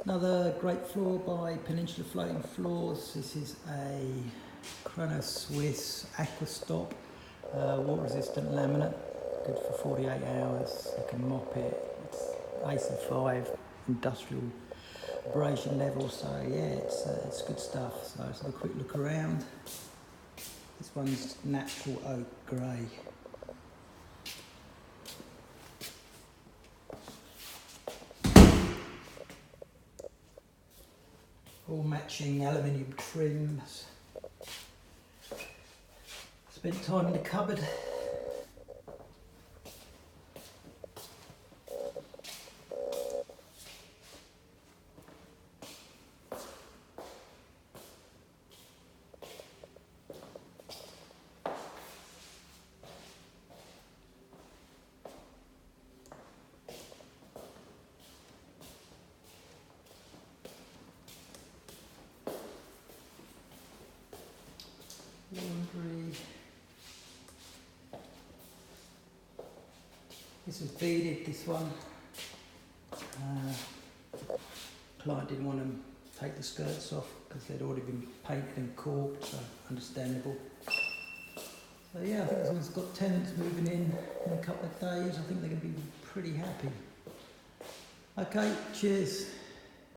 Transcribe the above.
Another great floor by Peninsula Floating Floors. This is a Kronoswiss Aquastop, water resistant laminate, good for 48 hours. You can mop it. It's AC5 industrial abrasion level, so yeah, it's good stuff. So let's have a quick look around. This one's natural oak grey. All matching aluminium trims. Spent time in the cupboard. Laundry. This was beaded, this one. Client didn't want to take the skirts off because they'd already been painted and corked, so understandable. So yeah, I think this one's got tenants moving in a couple of days. I think they're going to be pretty happy. Okay, cheers.